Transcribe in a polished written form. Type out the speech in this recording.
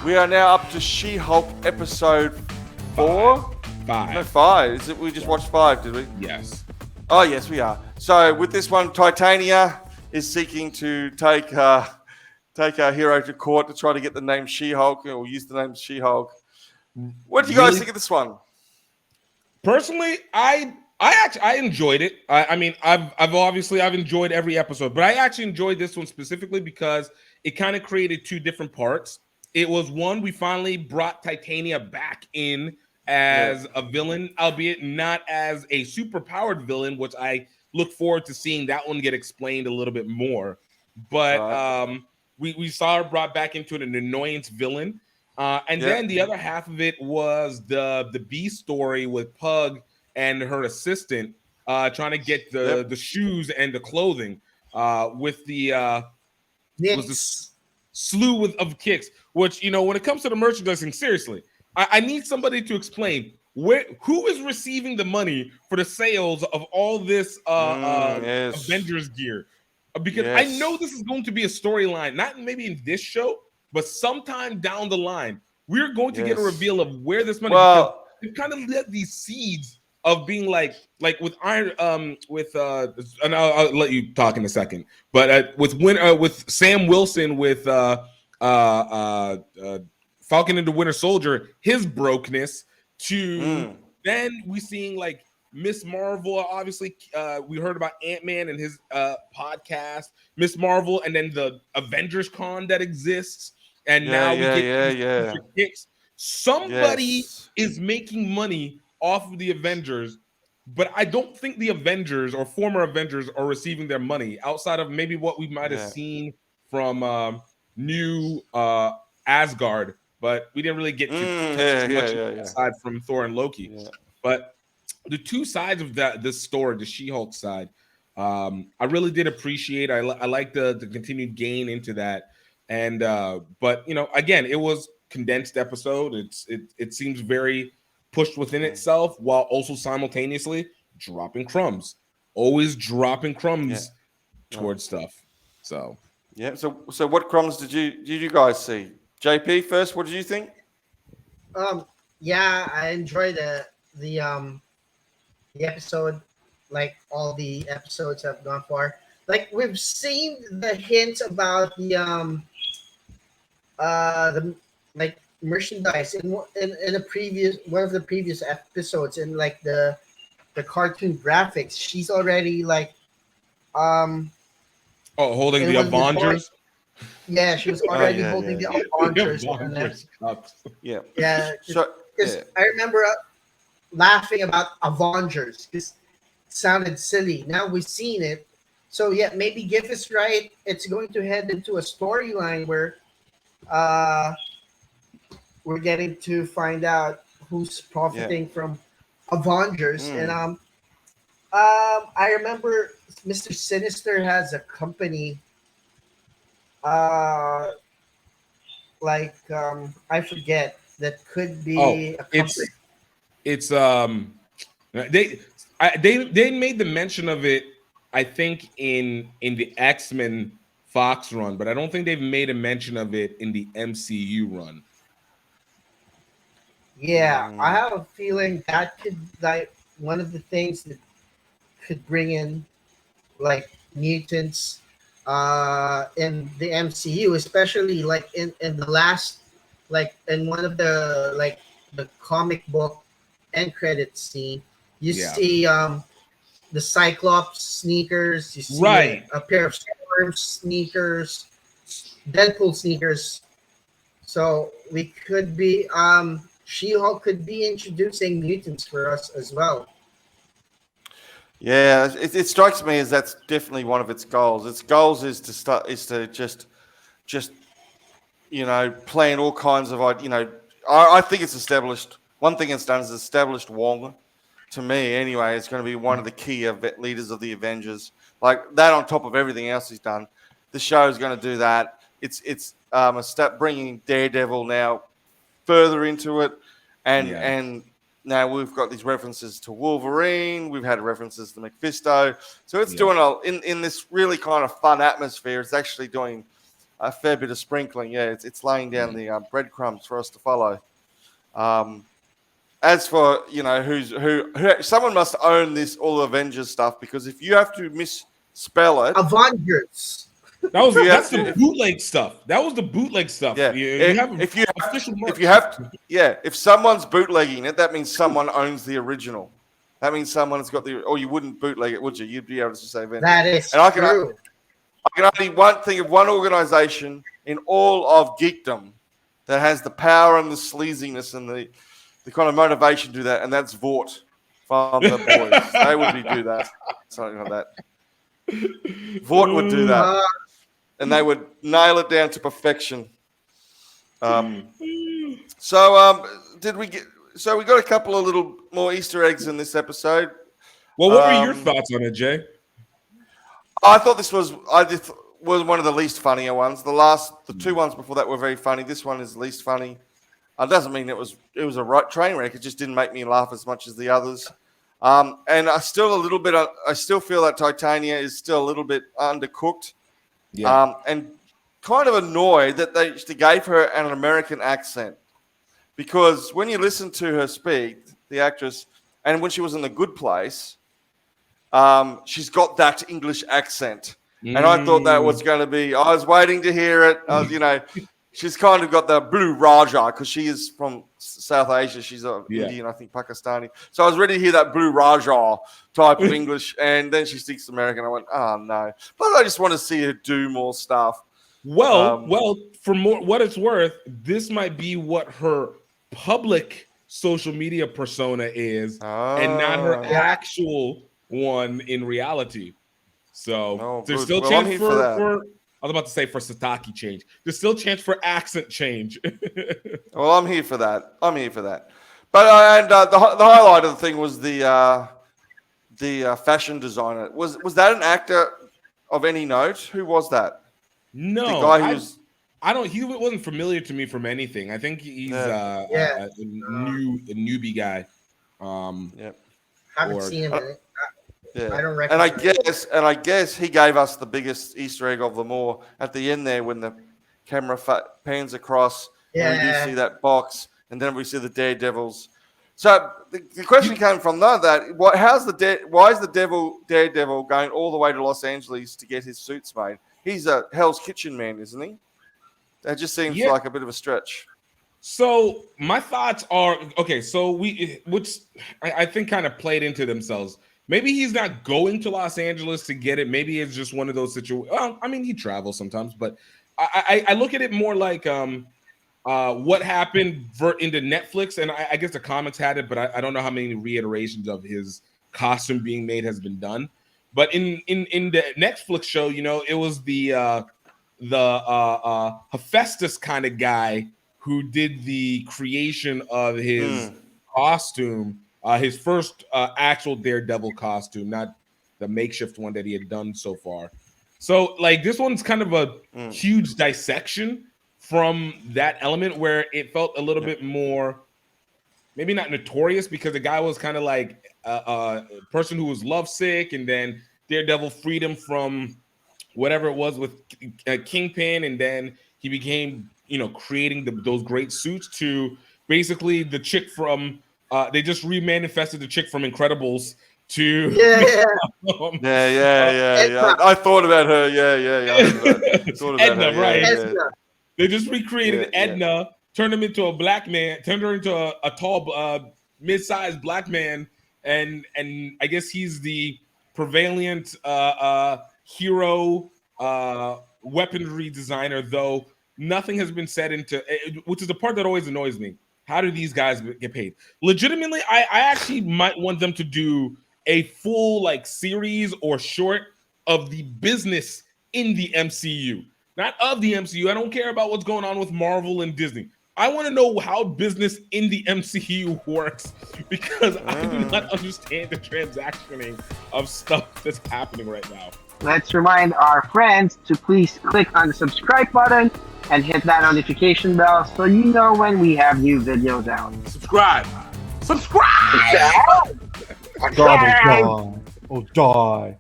We are now up to She-Hulk episode 4. Five. No, 5. Is it? We just watched 5, did we? Yes. Oh, yes, we are. So with this one, Titania is seeking to take our hero to court to try to get the name She-Hulk, or use the name She-Hulk. What do you guys think of this one? Personally, I enjoyed it. I mean, I've enjoyed every episode, but I actually enjoyed this one specifically because it kind of created two different parts. It was one, we finally brought Titania back in as a villain, albeit not as a super powered villain, which I look forward to seeing that one get explained a little bit more. But we saw her brought back into an annoyance villain. Then the other half of it was the B story with Pug and her assistant trying to get the shoes and the clothing with the was the slew of kicks. Which, you know, when it comes to the merchandising, seriously, I need somebody to explain who is receiving the money for the sales of all this Avengers gear. Because I know this is going to be a storyline, not maybe in this show, but sometime down the line, we're going to get a reveal of where this money. Because they've kind of let these seeds of being like with Iron, and I'll let you talk in a second. But with Sam Wilson with Falcon and the Winter Soldier, his brokenness to then we seeing like Miss Marvel, obviously, we heard about Ant-Man and his podcast, Miss Marvel, and then the Avengers Con that exists. And now we get kicks. Somebody is making money off of the Avengers, but I don't think the Avengers or former Avengers are receiving their money outside of maybe what we might have seen from new Asgard, but we didn't really get to much aside from Thor and Loki. Yeah. But the two sides of this story, the She-Hulk side, I really did appreciate. I like the continued gain into that. And but you know, again, it was condensed episode. It seems very pushed within itself while also simultaneously dropping crumbs. Always dropping crumbs towards stuff. So So what crumbs did you guys see? JP first, what did you think? I enjoyed the episode, like all the episodes have gone far. Like we've seen the hints about the like merchandise in a previous one of the previous episodes, and like the cartoon graphics. She's already like holding the Avengers. Yeah, she was already holding the Avengers. So I remember laughing about Avengers because it sounded silly. Now we've seen it. So yeah, maybe Giff is right. It's going to head into a storyline where we're getting to find out who's profiting from Avengers. And I remember Mr. Sinister has a company. I forget, that could be a company. They made the mention of it, I think, in the X-Men Fox run, but I don't think they've made a mention of it in the MCU run. Yeah, I have a feeling that could, like, one of the things that could bring in like mutants in the MCU, especially like in the last, like in one of the like the comic book end credit scene, you see the Cyclops sneakers, you see a pair of Storm sneakers, Deadpool sneakers. So we could be She-Hulk could be introducing mutants for us as well. Yeah, it strikes me as that's definitely one of its goals. Its goals is to just plan all kinds of I think it's established. One thing it's done is established Wong. To me, anyway, it's going to be one of the key leaders of the Avengers. Like that, on top of everything else he's done, the show is going to do that. It's a step bringing Daredevil now further into it, and now we've got these references to Wolverine. We've had references to Mephisto. So it's doing in this really kind of fun atmosphere. It's actually doing a fair bit of sprinkling. Yeah, it's laying down the breadcrumbs for us to follow. As for who, someone must own this all Avengers stuff, because if you have to misspell it, Avengers. That's the bootleg stuff. That was the bootleg stuff. Yeah. If someone's bootlegging it, that means someone owns the original. That means someone's got or you wouldn't bootleg it, would you? You'd be able to say Avengers. That is true. I can only think of one organization in all of geekdom that has the power and the sleaziness and the kind of motivation to do that, and that's Vought from the boys. They would do that. Something like that. Vought would do that. And they would nail it down to perfection. So we got a couple of little more Easter eggs in this episode. Well, what were your thoughts on it, Jay? I thought this was one of the least funnier ones. The two ones before that were very funny. This one is least funny. It doesn't mean it was a train wreck. It just didn't make me laugh as much as the others. And I still feel that Titania is still a little bit undercooked. Yeah. And kind of annoyed that they gave her an American accent, because when you listen to her speak, the actress, and when she was in The Good Place, she's got that English accent. And I thought that was going to be, I was waiting to hear it. She's kind of got the blue Raja, because she is from South Asia. She's Indian, I think, Pakistani. So I was ready to hear that blue Raja type of English. And then she speaks American. I went, oh, no. But I just want to see her do more stuff. Well, for what it's worth, this might be what her public social media persona is, and not her actual one in reality. So there's still chance for I was about to say for Sataki change. There's still chance for accent change. Well, I'm here for that. But the highlight of the thing was the fashion designer. Was that an actor of any note? Who was that? No, the guy who's. I don't. He wasn't familiar to me from anything. I think he's a newbie guy. Haven't seen him. Yeah. I don't recognize. And I guess he gave us the biggest Easter egg of them all at the end there, when the camera pans across and we do see that box, and then we see the Daredevils. So the question came from that why is the Daredevil going all the way to Los Angeles to get his suits made? He's a Hell's Kitchen man, isn't he? That just seems like a bit of a stretch. So my thoughts are okay. So which I think kind of played into themselves. Maybe he's not going to Los Angeles to get it. Maybe it's just one of those situations. Well, I mean, he travels sometimes, but I look at it more like what happened into Netflix, and I guess the comics had it, but I don't know how many reiterations of his costume being made has been done. But in the Netflix show, it was the Hephaestus kind of guy who did the creation of his costume. His first actual Daredevil costume, not the makeshift one that he had done so far. So, like, this one's kind of a huge dissection from that element, where it felt a little bit more, maybe not notorious, because the guy was kind of like a person who was lovesick, and then Daredevil freed him from whatever it was with Kingpin, and then he became, creating those great suits to basically the chick from. They just remanifested the chick from Incredibles to I thought about her. Edna, right? Yeah. They just recreated Edna, turned him into a black man, turned her into a tall, mid-sized black man, and I guess he's the prevalent hero weaponry designer. Though nothing has been said which is the part that always annoys me. How do these guys get paid? Legitimately, I actually might want them to do a full series or short of the business in the MCU. Not of the MCU. I don't care about what's going on with Marvel and Disney. I want to know how business in the MCU works, because I do not understand the transactioning of stuff that's happening right now. Let's remind our friends to please click on the subscribe button and hit that notification bell so you know when we have new videos out. Subscribe! Die. Oh, die.